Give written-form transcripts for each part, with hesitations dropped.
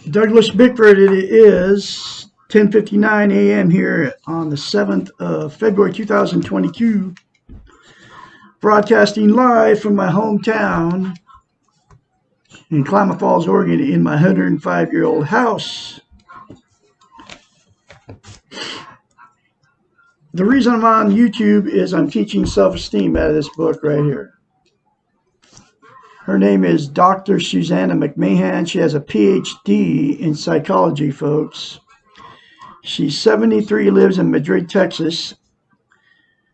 Douglas Bickford, it is 10:59 a.m. here on the 7th of February 2022, broadcasting live from my hometown in Klamath Falls, Oregon, in my 105-year-old house. The reason I'm on YouTube is I'm teaching self-esteem out of this book right here. Her name is Dr. Susanna McMahon. She has a PhD in psychology, folks. She's 73, lives in Madrid, Texas.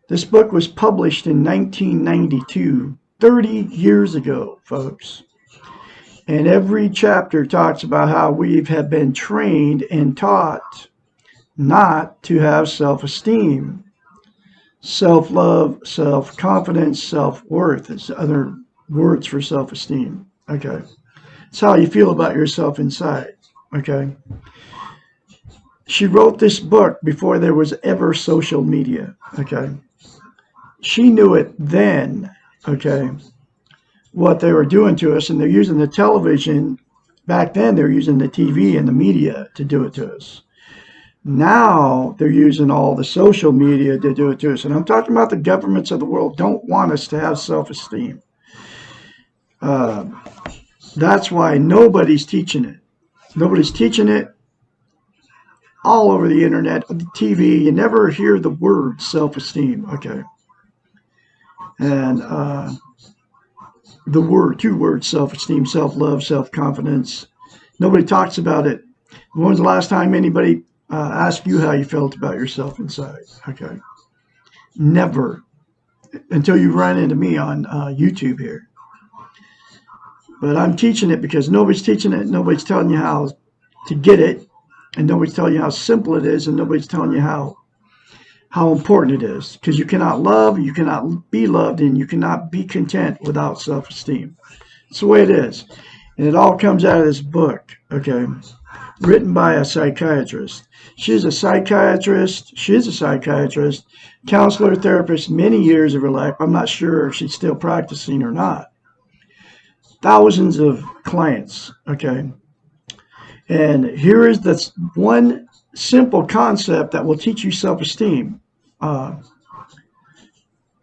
This book was published in 1992, 30 years ago, folks. And every chapter talks about how we have been trained and taught not to have self-esteem, self-love, self-confidence, self-worth is other words for self-esteem. Okay. It's how you feel about yourself inside. Okay. She wrote this book before there was ever social media. Okay. She knew it then. Okay. What they were doing to us, and they're using the television. Back then, they're using the TV and the media to do it to us. Now they're using all the social media to do it to us. And I'm talking about the governments of the world don't want us to have self-esteem. That's why nobody's teaching it. Nobody's teaching it all over the internet, the TV. You never hear the word self-esteem. Okay. And the word, two words, self-esteem, self-love, self-confidence. Nobody talks about it. When was the last time anybody asked you how you felt about yourself inside? Okay. Never. Until you run into me on YouTube here. But I'm teaching it because nobody's teaching it. Nobody's telling you how to get it. And nobody's telling you how simple it is. And nobody's telling you how important it is. Because you cannot love, you cannot be loved, and you cannot be content without self-esteem. It's the way it is. And it all comes out of this book, okay, written by a psychiatrist. She's a psychiatrist, counselor, therapist, many years of her life. I'm not sure if she's still practicing or not. Thousands of clients, okay. And here is this one simple concept that will teach you self-esteem from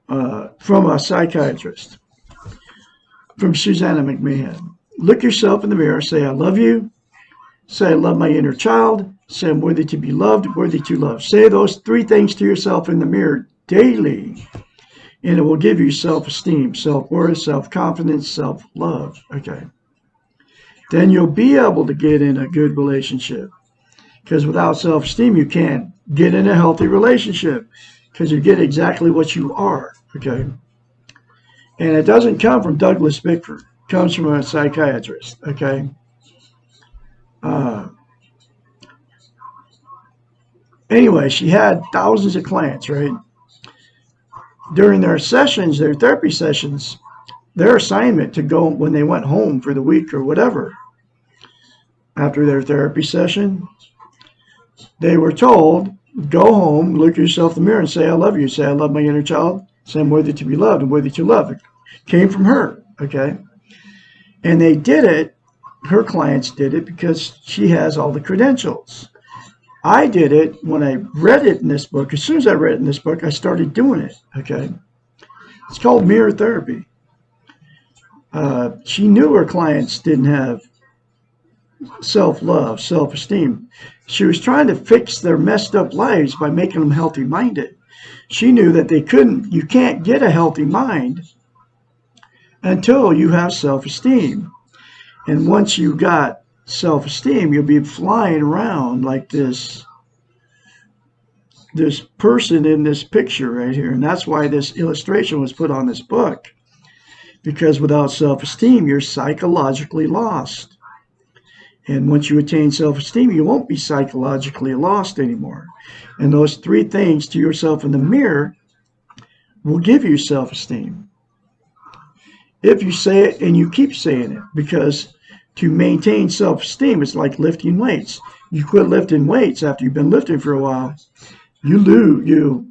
a psychiatrist, from Susanna McMahon. Look yourself in the mirror, say, I love you. Say, I love my inner child. Say, I'm worthy to be loved, worthy to love. Say those three things to yourself in the mirror daily, and it will give you self-esteem, self-worth, self-confidence, self-love. Okay. Then you'll be able to get in a good relationship. Because without self-esteem, you can't get in a healthy relationship. Because you get exactly what you are. Okay. And it doesn't come from Douglas Bickford. It comes from a psychiatrist. Okay. Anyway, she had thousands of clients, right? During their sessions, their therapy sessions, their assignment to go when they went home for the week or whatever, after their therapy session, they were told, go home, look yourself in the mirror and say, I love you. Say, I love my inner child. Say, I'm worthy to be loved and worthy to love. It came from her, okay? And they did it, her clients did it because she has all the credentials. I did it when I read it in this book. As soon as I read it in this book, I started doing it, okay? It's called mirror therapy. She knew her clients didn't have self-love, self-esteem. She was trying to fix their messed up lives by making them healthy-minded. She knew that you can't get a healthy mind until you have self-esteem. And once you got self-esteem, you'll be flying around like this person in this picture right here. And that's why this illustration was put on this book. Because without self-esteem, you're psychologically lost. And once you attain self-esteem, you won't be psychologically lost anymore. And those three things to yourself in the mirror will give you self-esteem. If you say it and you keep saying it, because to maintain self-esteem, it's like lifting weights. You quit lifting weights after you've been lifting for a while, you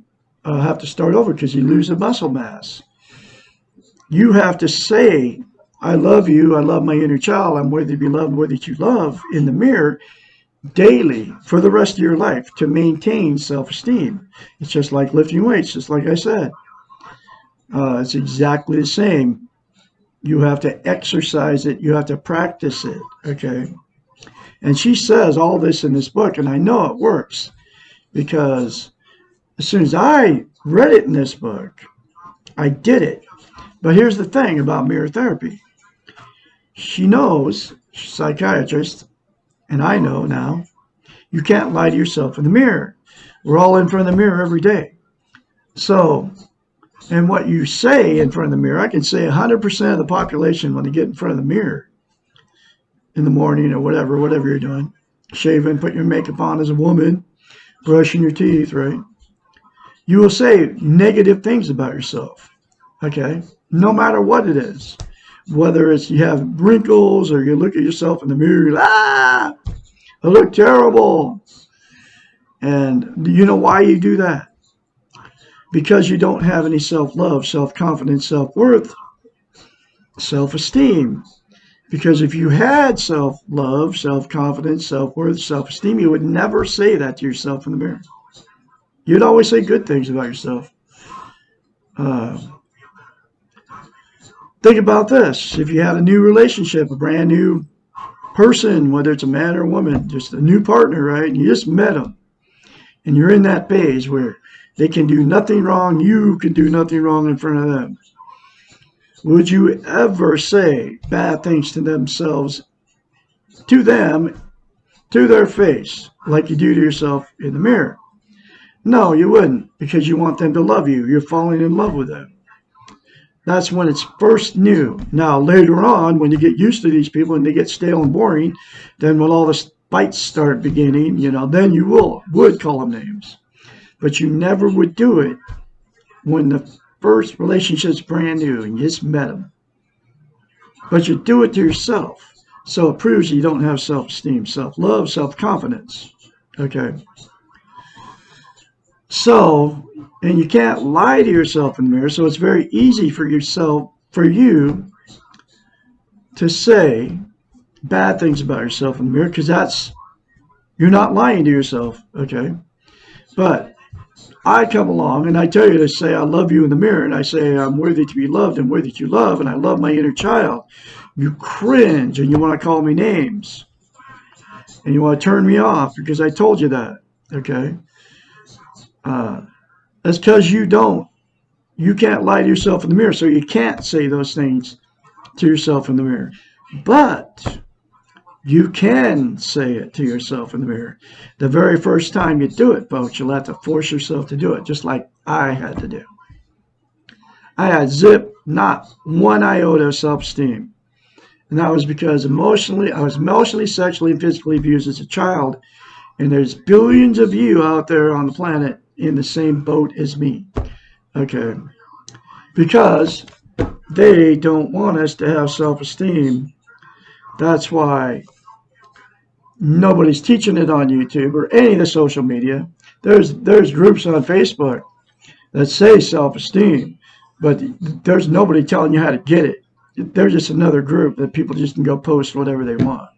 have to start over because you lose the muscle mass. You have to say I love you, I love my inner child, I'm worthy to be loved, worthy to love in the mirror daily for the rest of your life to maintain self-esteem. It's just like lifting weights, just like I said. It's exactly the same. You have to exercise it, you have to practice it, okay? And she says all this in this book, and I know it works because as soon as I read it in this book, I did it. But here's the thing about mirror therapy. She knows, she's a psychiatrist, and I know now, you can't lie to yourself in the mirror. We're all in front of the mirror every day. So, and what you say in front of the mirror, I can say 100% of the population when they get in front of the mirror in the morning or whatever you're doing, shaving, putting your makeup on as a woman, brushing your teeth, right? You will say negative things about yourself, okay? No matter what it is. Whether it's you have wrinkles or you look at yourself in the mirror, I look terrible. And you know why you do that? Because you don't have any self-love, self-confidence, self-worth, self-esteem. Because if you had self-love, self-confidence, self-worth, self-esteem, you would never say that to yourself in the mirror. You'd always say good things about yourself. Think about this. If you had a new relationship, a brand new person, whether it's a man or a woman, just a new partner, right? And you just met them. And you're in that phase where they can do nothing wrong, you can do nothing wrong in front of them. Would you ever say bad things to themselves, to them, to their face, like you do to yourself in the mirror? No, you wouldn't, because you want them to love you. You're falling in love with them. That's when it's first new. Now, later on, when you get used to these people and they get stale and boring, then when all the fights start beginning, then you would call them names. But you never would do it when the first relationship's brand new and you just met them. But you do it to yourself. So it proves you don't have self-esteem, self-love, self-confidence. Okay. So, and you can't lie to yourself in the mirror, so it's very easy for you to say bad things about yourself in the mirror, because you're not lying to yourself, okay? But I come along and I tell you to say I love you in the mirror, and I say I'm worthy to be loved and worthy to love, and I love my inner child. You cringe and you want to call me names. And you want to turn me off because I told you that, okay? That's because you can't lie to yourself in the mirror, so you can't say those things to yourself in the mirror. But you can say it to yourself in the mirror. The very first time you do it, folks, you'll have to force yourself to do it, just like I had to do. I had not one iota of self-esteem. And that was because I was emotionally, sexually, and physically abused as a child. And there's billions of you out there on the planet in the same boat as me. Okay. Because they don't want us to have self-esteem. That's why nobody's teaching it on YouTube or any of the social media. There's groups on Facebook that say self-esteem, but there's nobody telling you how to get it. They're just another group that people just can go post whatever they want.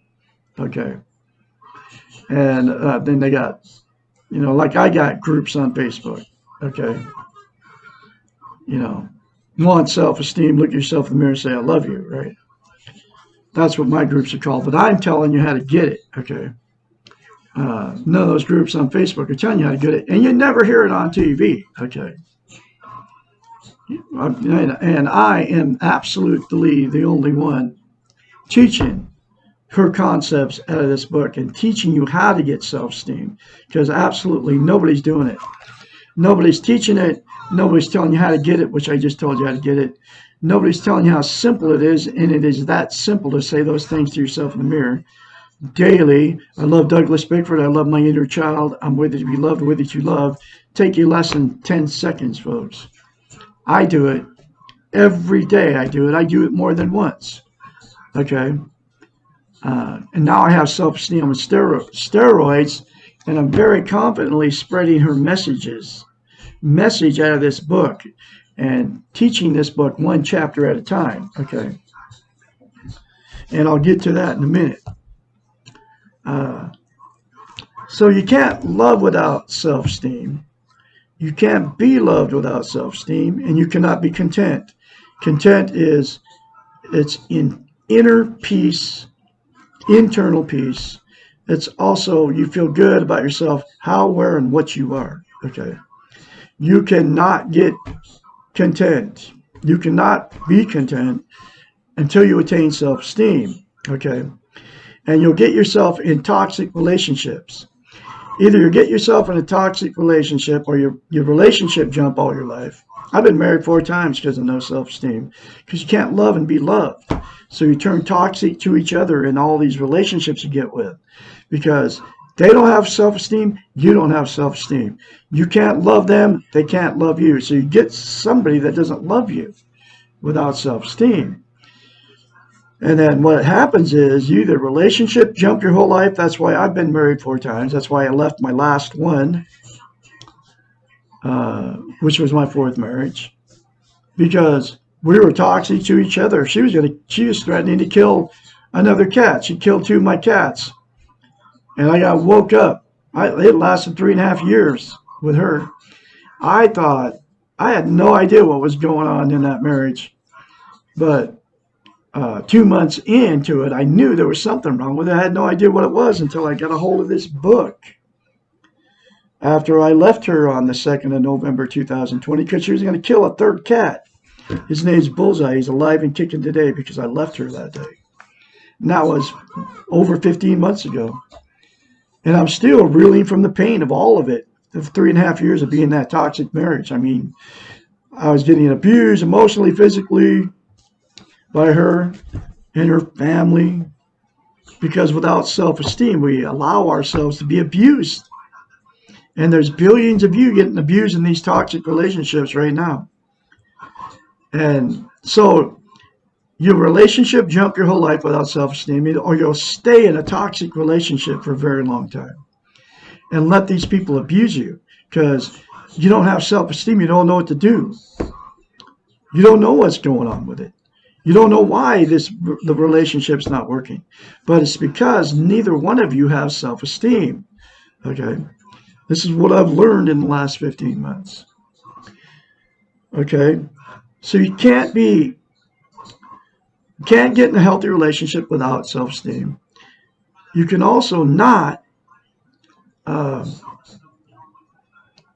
Okay. And then they got, like I got groups on Facebook. Okay. Want self-esteem, look at yourself in the mirror and say, I love you, right? That's what my groups are called. But I'm telling you how to get it, okay? None of those groups on Facebook are telling you how to get it. And you never hear it on TV, okay? And I am absolutely the only one teaching her concepts out of this book and teaching you how to get self-esteem, because absolutely nobody's doing it. Nobody's teaching it. Nobody's telling you how to get it, which I just told you how to get it. Nobody's telling you how simple it is, and it is that simple to say those things to yourself in the mirror daily. I love Douglas Bickford. I love my inner child. I'm worthy to be loved, worthy to love. Take you less than 10 seconds, folks. I do it every day. I do it more than once. Okay. And now I have self-esteem on steroids, and I'm very confidently spreading her message out of this book and teaching this book one chapter at a time. Okay. And I'll get to that in a minute. So you can't love without self-esteem. You can't be loved without self-esteem, and you cannot be content. Content is it's in inner peace, internal peace. It's also you feel good about yourself, how, where, and what you are. Okay. You cannot get content. You cannot be content until you attain self-esteem. Okay. And you'll get yourself in toxic relationships. Either you get yourself in a toxic relationship or your relationship jump all your life. I've been married 4 times because of no self-esteem. Because you can't love and be loved. So you turn toxic to each other in all these relationships you get with. Because they don't have self-esteem, you don't have self-esteem. You can't love them, they can't love you. So you get somebody that doesn't love you without self-esteem. And then what happens is you either relationship jump your whole life. That's why I've been married 4 times. That's why I left my last one, which was my 4th marriage, because we were toxic to each other. She was threatening to kill another cat. She killed 2 of my cats, and I got woke up. It lasted 3.5 years with her. I thought I had no idea what was going on in that marriage, but 2 months into it, I knew there was something wrong with it. I had no idea what it was until I got a hold of this book after I left her on the 2nd of November 2020, because she was going to kill a 3rd cat. His name's Bullseye. He's alive and kicking today because I left her that day. And that was over 15 months ago. And I'm still reeling from the pain of all of it, the 3.5 years of being in that toxic marriage. I mean, I was getting abused emotionally, physically, by her and her family, because without self-esteem, we allow ourselves to be abused. And there's billions of you getting abused in these toxic relationships right now. And so your relationship jump your whole life without self-esteem, or you'll stay in a toxic relationship for a very long time and let these people abuse you because you don't have self-esteem. You don't know what to do. You don't know what's going on with it. You don't know why the relationship's not working, but it's because neither one of you have self-esteem. Okay, this is what I've learned in the last 15 months. Okay, so you can't get in a healthy relationship without self-esteem. You can also not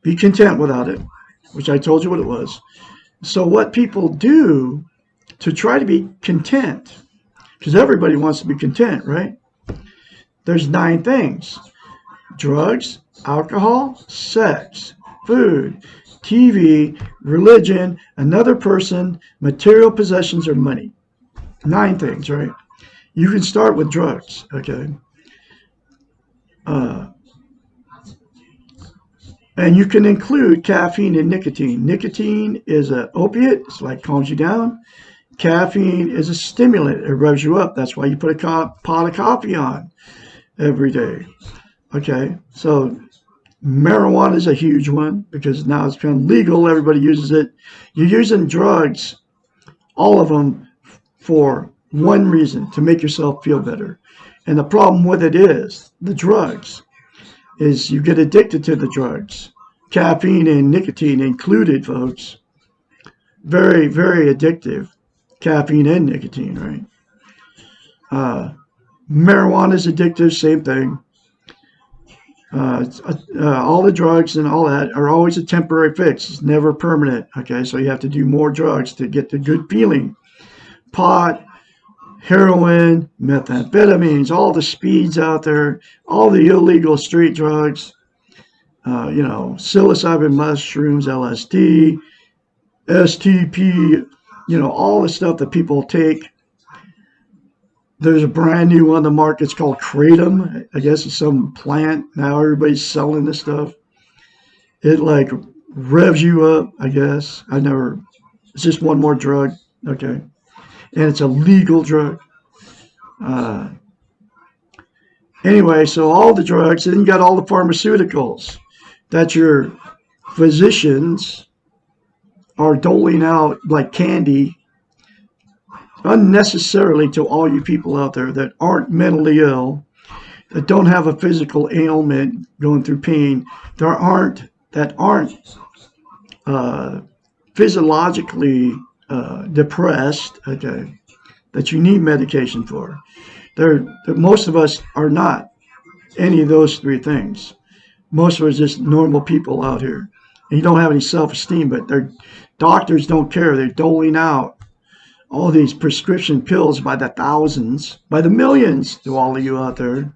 be content without it, which I told you what it was. So what people do to try to be content, because everybody wants to be content, right? There's 9 things: drugs, alcohol, sex, food, TV, religion, another person, material possessions, or money. 9 things, right? You can start with drugs, okay? And you can include caffeine and nicotine. Nicotine is an opiate. It's like calms you down. Caffeine is a stimulant. It revs you up. That's why you put a pot of coffee on every day. Okay, so marijuana is a huge one because now it's become legal. Everybody uses it. You're using drugs, all of them, for one reason: to make yourself feel better. And the problem with it is the drugs is you get addicted to the drugs. Caffeine and nicotine included, folks. Very, very addictive. Caffeine and nicotine, right? Marijuana is addictive, same thing. All the drugs and all that are always a temporary fix. It's never permanent, okay? So you have to do more drugs to get the good feeling. Pot, heroin, methamphetamines, all the speeds out there, all the illegal street drugs, psilocybin mushrooms, LSD, STP, all the stuff that people take. There's a brand new one on the market. It's called Kratom. I guess it's some plant. Now everybody's selling this stuff. It like revs you up, I guess. It's just one more drug. Okay. And it's a legal drug. Anyway, so all the drugs, and then you got all the pharmaceuticals that your physicians are doling out like candy unnecessarily to all you people out there that aren't mentally ill, that don't have a physical ailment, going through pain, that aren't physiologically depressed, okay, that you need medication for. Most of us are not any of those three things. Most of us are just normal people out here. And you don't have any self-esteem, but their doctors don't care. They're doling out all these prescription pills by the thousands, by the millions to all of you out there.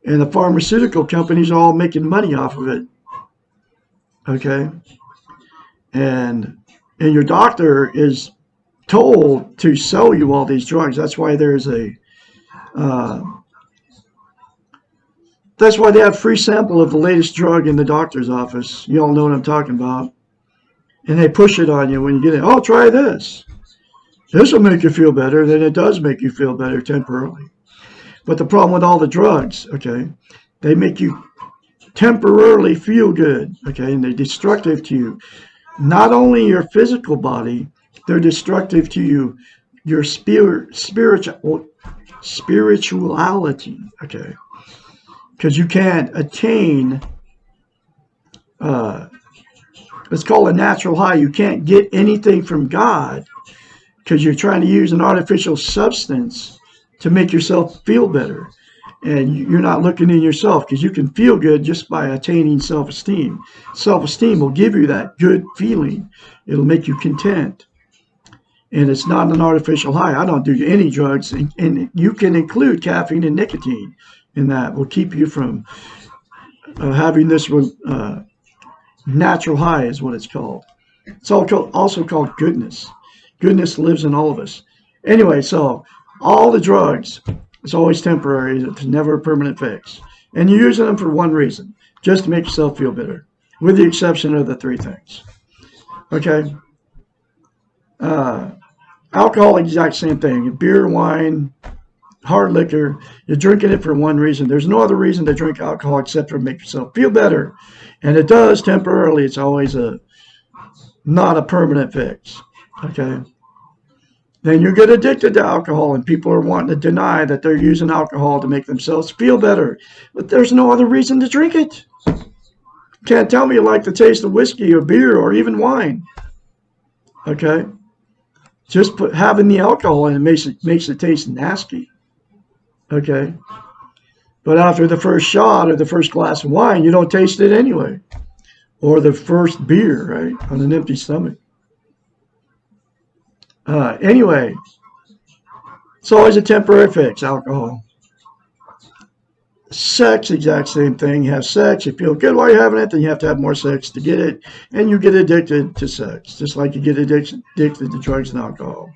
And the pharmaceutical companies are all making money off of it. Okay? And your doctor is told to sell you all these drugs. That's why there's that's why they have free sample of the latest drug in the doctor's office. You all know what I'm talking about. And they push it on you when you get it. Oh, try this. This will make you feel better. Then it does make you feel better temporarily. But the problem with all the drugs, okay, they make you temporarily feel good, okay, and they're destructive to you. Not only your physical body, they're destructive to you, your spirituality, okay, because you can't attain, it's called a natural high. You can't get anything from God because you're trying to use an artificial substance to make yourself feel better. And you're not looking in yourself, because you can feel good just by attaining self-esteem. Self-esteem will give you that good feeling. It'll make you content. And it's not an artificial high. I don't do any drugs. And you can include caffeine and nicotine in that. Will keep you from having this natural high is what it's called. It's also called goodness. Goodness lives in all of us. Anyway, so all the drugs, it's always temporary. It's never a permanent fix. And you're using them for one reason, just to make yourself feel better, with the exception of the three things. Okay? Alcohol, exact same thing. Beer, wine, hard liquor, you're drinking it for one reason. There's no other reason to drink alcohol except to make yourself feel better. And it does temporarily. It's always not a permanent fix. Okay? Then you get addicted to alcohol, and people are wanting to deny that they're using alcohol to make themselves feel better. But there's no other reason to drink it. Can't tell me you like the taste of whiskey or beer or even wine. Okay? Just having the alcohol in it makes it taste nasty. Okay? But after the first shot or the first glass of wine, you don't taste it anyway. Or the first beer, right? On an empty stomach. Anyway, it's always a temporary fix, alcohol. Sex, exact same thing. You have sex, you feel good while you're having it, then you have to have more sex to get it, and you get addicted to sex, just like you get addicted to drugs and alcohol.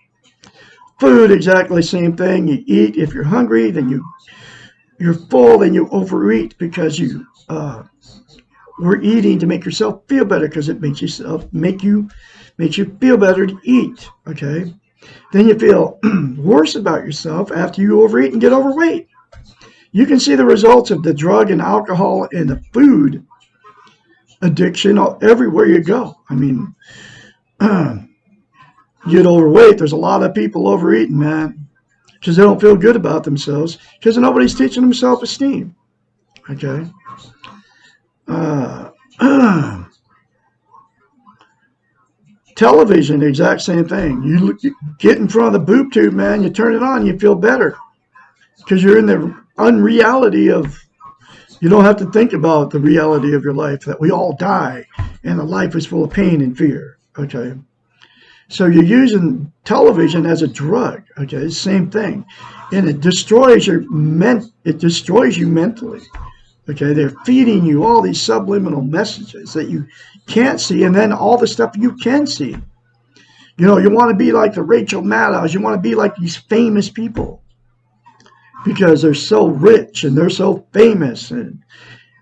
Food, exactly the same thing. You eat if you're hungry, then you're full, then you overeat because you were eating to make yourself feel better, because it makes you feel better to eat, okay? Then you feel worse about yourself after you overeat and get overweight. You can see the results of the drug and alcohol and the food addiction everywhere you go. I mean, you get overweight, there's a lot of people overeating, man, because they don't feel good about themselves, because nobody's teaching them self-esteem, okay? Television, the exact same thing. You get in front of the boob tube, man, you turn it on, you feel better, because you're in the unreality of, you don't have to think about the reality of your life, that we all die and the life is full of pain and fear, okay? So you're using television as a drug, okay? Same thing. And it destroys you mentally. Okay, they're feeding you all these subliminal messages that you can't see, and then all the stuff you can see. You know, you want to be like the Rachel Maddows. You want to be like these famous people because they're so rich and they're so famous. And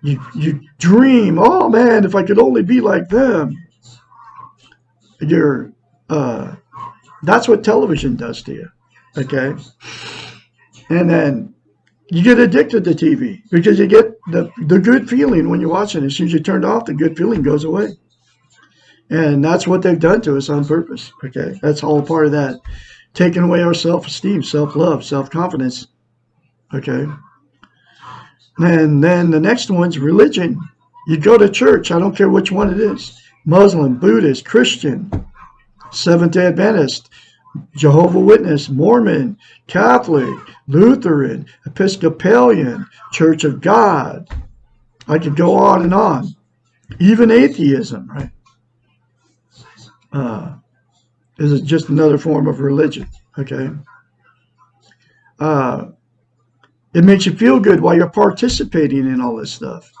you dream, oh man, if I could only be like them. That's what television does to you. Okay, and then you get addicted to TV because you get the good feeling when you're watching it. As soon as you turn it off, the good feeling goes away. And that's what they've done to us on purpose. Okay, that's all part of that taking away our self-esteem, self-love, self-confidence. Okay. And then the next one's religion. You go to church, I don't care which one it is. Muslim, Buddhist, Christian, Seventh-day Adventist, Jehovah's Witness, Mormon, Catholic, Lutheran, Episcopalian, Church of God. I could go on and on. Even atheism, right? Is just another form of religion, okay? It makes you feel good while you're participating in all this stuff.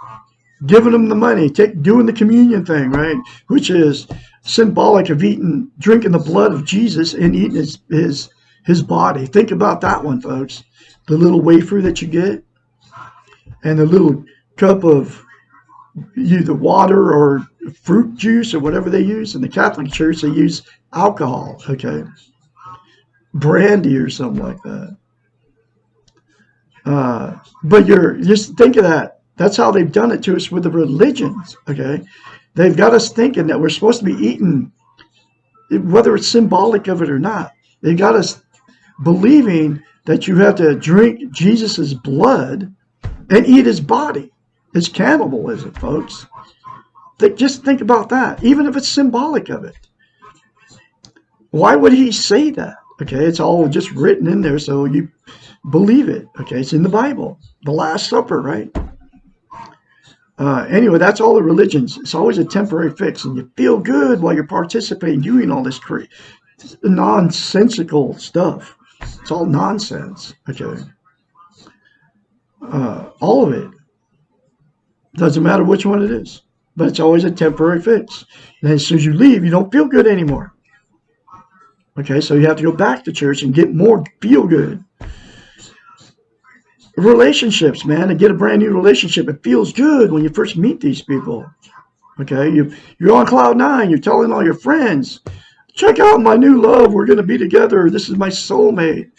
Giving them the money, doing the communion thing, right? Which is symbolic of drinking the blood of Jesus and eating his body. Think about that one, folks. The little wafer that you get and the little cup of either water or fruit juice or whatever they use. In the Catholic Church, they use alcohol, okay? Brandy or something like that. But just think of that. That's how they've done it to us with the religions, okay? They've got us thinking that we're supposed to be eating, whether it's symbolic of it or not. They've got us believing that you have to drink Jesus's blood and eat his body. It's cannibalism, folks. Just think about that, even if it's symbolic of it. Why would he say that? Okay, it's all just written in there, so you believe it. Okay, it's in the Bible, the Last Supper, right? Anyway, that's all the religions. It's always a temporary fix, and you feel good while you're participating, doing all this nonsensical stuff. It's all nonsense. Okay, all of it. Doesn't matter which one it is, but it's always a temporary fix. And as soon as you leave, you don't feel good anymore. Okay, so you have to go back to church and get more feel good. Relationships, man, and get a brand new relationship. It feels good when you first meet these people. Okay, you're on cloud nine. You're telling all your friends, check out my new love. We're going to be together. This is my soulmate.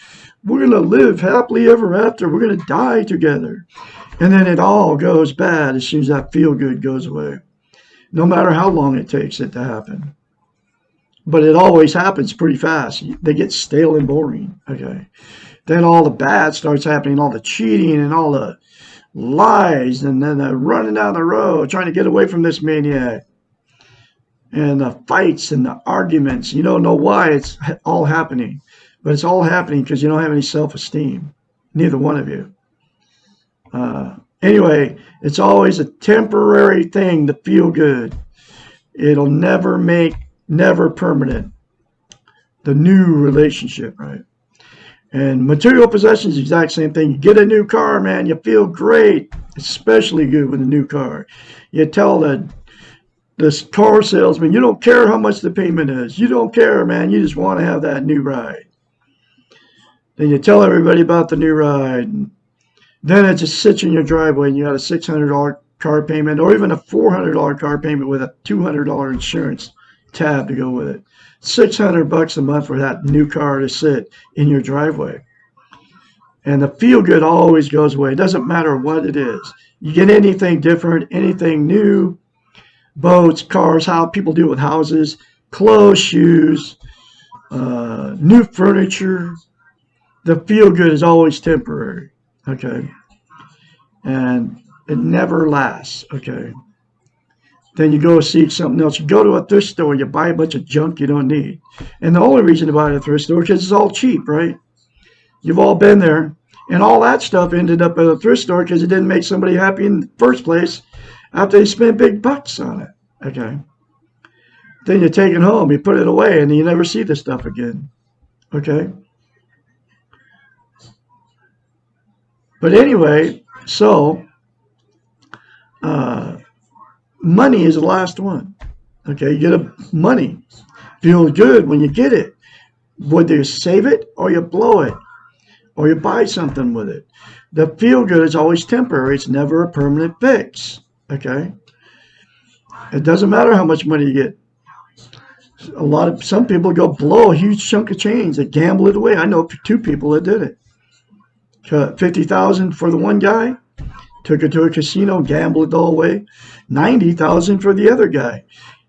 We're going to live happily ever after. We're going to die together. And then it all goes bad as soon as that feel good goes away. No matter how long it takes it to happen. But it always happens pretty fast. They get stale and boring. Okay. Then all the bad starts happening, all the cheating and all the lies, and then the running down the road, trying to get away from this maniac. And the fights and the arguments. You don't know why it's all happening. But it's all happening because you don't have any self-esteem. Neither one of you. Anyway, it's always a temporary thing to feel good. It'll never permanent. The new relationship, right? And material possessions, the exact same thing. You get a new car, man, you feel great, especially good with a new car. You tell this car salesman, you don't care how much the payment is. You don't care, man. You just want to have that new ride. Then you tell everybody about the new ride. And then it just sits in your driveway and you got a $600 car payment or even a $400 car payment with a $200 insurance tab to go with it. $600 a month for that new car to sit in your driveway. And the feel good always goes away. It doesn't matter what it is. You get anything different, anything new, boats, cars, how people deal with houses, clothes, shoes, new furniture. The feel good is always temporary. Okay. And it never lasts. Okay. Then you go seek something else. You go to a thrift store, you buy a bunch of junk you don't need. And the only reason to buy at a thrift store is because it's all cheap, right? You've all been there. And all that stuff ended up at a thrift store because it didn't make somebody happy in the first place after they spent big bucks on it. Okay. Then you take it home, you put it away, and you never see the stuff again. Okay. But anyway, so money is the last one. Okay, you get money. Feel good when you get it. Whether you save it or you blow it or you buy something with it. The feel good is always temporary. It's never a permanent fix. Okay? It doesn't matter how much money you get. Some people go blow a huge chunk of change. They gamble it away. I know 2 people that did it. $50,000 for the one guy, took it to a casino, gambled it all away. $90,000 for the other guy.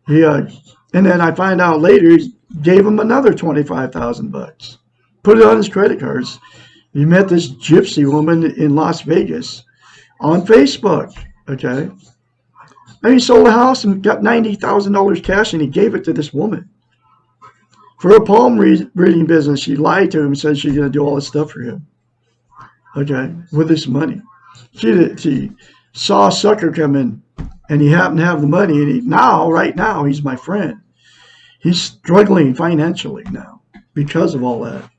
And then I find out later he gave him another $25,000. put it on his credit cards. He met this gypsy woman in Las Vegas on Facebook. Okay. And he sold a house and got $90,000 cash, and he gave it to this woman. For a palm reading business, she lied to him and said she's going to do all this stuff for him. Okay, with this money. She saw a sucker come in, and he happened to have the money, and right now, he's my friend. He's struggling financially now because of all that.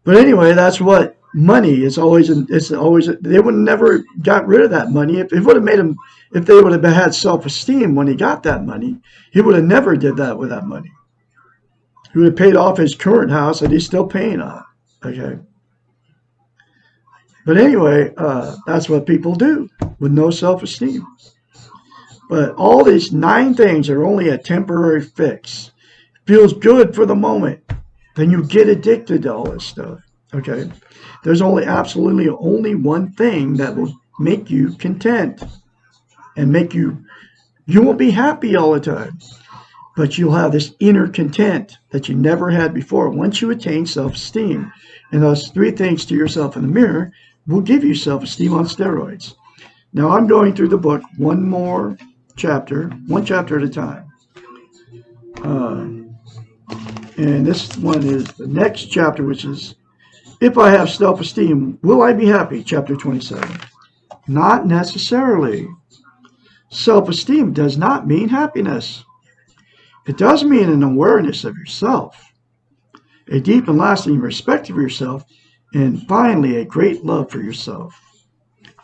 But anyway, that's what money is always. They would never got rid of that money. If it would have made him, if they would have had self-esteem when he got that money, he would have never did that with that money. He would have paid off his current house that he's still paying on. Okay. But anyway, that's what people do with no self-esteem. But all these 9 things are only a temporary fix. Feels good for the moment. Then you get addicted to all this stuff. Okay? There's absolutely only one thing that will make you content and make you won't be happy all the time. But you'll have this inner content that you never had before once you attain self-esteem. And those 3 things to yourself in the mirror will give you self-esteem on steroids. Now I'm going through the book one chapter at a time. And this one is the next chapter, which is, if I have self-esteem, will I be happy? Chapter 27. Not necessarily. Self-esteem does not mean happiness. It does mean an awareness of yourself, a deep and lasting respect of yourself, and finally, a great love for yourself.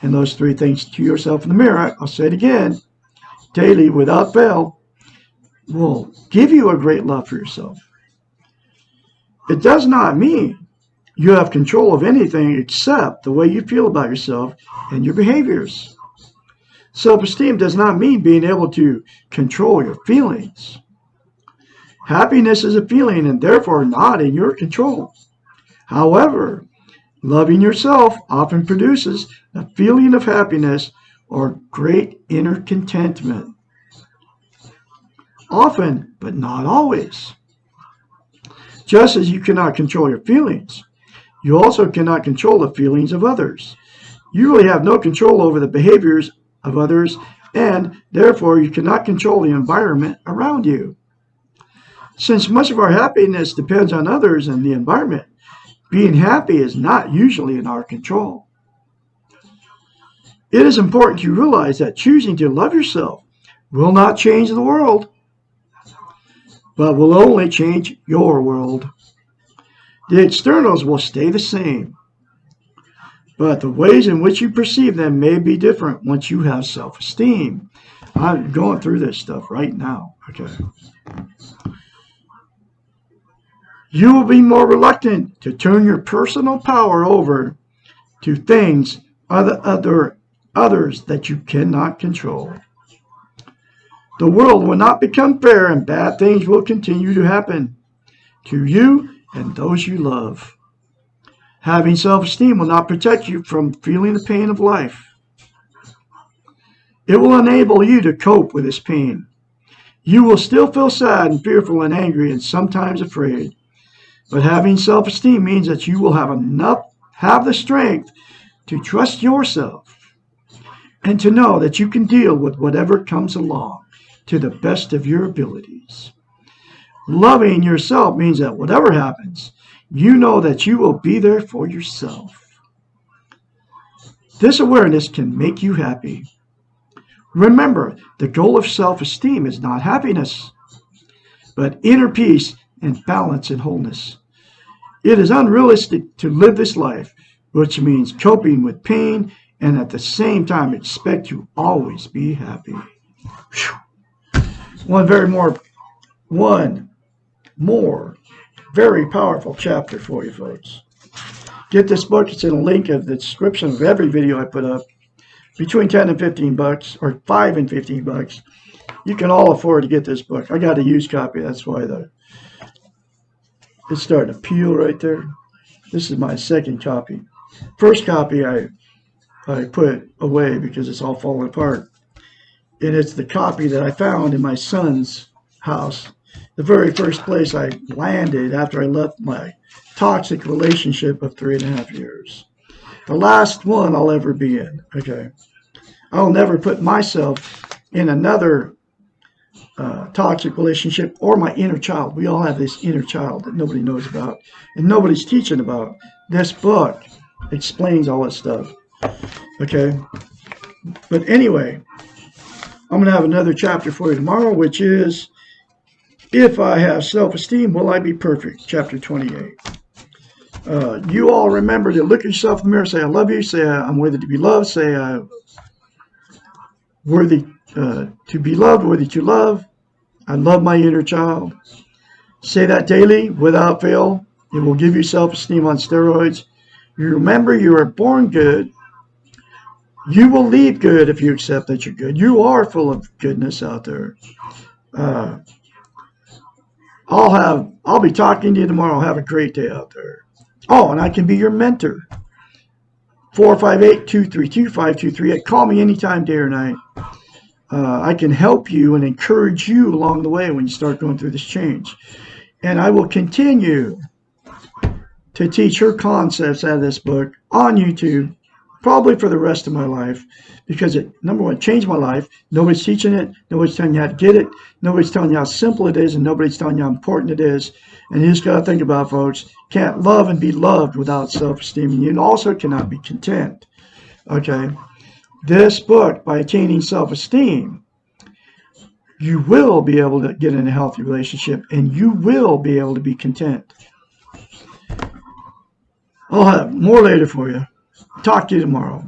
And those 3 things to yourself in the mirror, I'll say it again, daily without fail, will give you a great love for yourself. It does not mean you have control of anything except the way you feel about yourself and your behaviors. Self-esteem does not mean being able to control your feelings. Happiness is a feeling and therefore not in your control. However, loving yourself often produces a feeling of happiness or great inner contentment. Often, but not always. Just as you cannot control your feelings, you also cannot control the feelings of others. You really have no control over the behaviors of others, and therefore you cannot control the environment around you. Since much of our happiness depends on others and the environment, being happy is not usually in our control. It is important to realize that choosing to love yourself will not change the world, but will only change your world. The externals will stay the same, but the ways in which you perceive them may be different once you have self-esteem. I'm going through this stuff right now. Okay. You will be more reluctant to turn your personal power over to things others that you cannot control. The world will not become fair, and bad things will continue to happen to you and those you love. Having self-esteem will not protect you from feeling the pain of life. It will enable you to cope with this pain. You will still feel sad and fearful and angry and sometimes afraid. But having self-esteem means that you will have the strength to trust yourself and to know that you can deal with whatever comes along to the best of your abilities. Loving yourself means that whatever happens, you know that you will be there for yourself. This awareness can make you happy. Remember, the goal of self-esteem is not happiness, but inner peace and balance and wholeness. It is unrealistic to live this life, which means coping with pain and at the same time expect to always be happy. One more very powerful chapter for you folks. Get this book. It's in a link of the description of every video I put up. Between 10 and 15 bucks, or 5 and 15 bucks. You can all afford to get this book. I got a used copy. That's why it's starting to peel right there. This is my second copy. First copy I put away because it's all falling apart. And it's the copy that I found in my son's house. the very first place I landed after I left my toxic relationship of 3.5 years. The last one I'll ever be in. Okay. I'll never put myself in another toxic relationship or my inner child. We all have this inner child that nobody knows about and nobody's teaching about. This book explains all that stuff. Okay. But anyway, I'm going to have another chapter for you tomorrow, which is, if I have self-esteem, will I be perfect? Chapter 28. You all remember to look at yourself in the mirror, say, I love you, say, I'm worthy to be loved, say, worthy to be loved, worthy to love. I love my inner child. Say that daily without fail. It will give you self-esteem on steroids. You remember you are born good. You will leave good if you accept that you're good. You are full of goodness out there. I'll be talking to you tomorrow. Have a great day out there. Oh, and I can be your mentor. 458-232-5238. Call me anytime, day or night. I can help you and encourage you along the way when you start going through this change. And I will continue to teach her concepts out of this book on YouTube, probably for the rest of my life, because it, number one, changed my life. Nobody's teaching it. Nobody's telling you how to get it. Nobody's telling you how simple it is, and nobody's telling you how important it is. And you just got to think about, folks, can't love and be loved without self-esteem. And you also cannot be content. Okay? This book, by attaining self-esteem, you will be able to get in a healthy relationship, and you will be able to be content. I'll have more later for you. Talk to you tomorrow.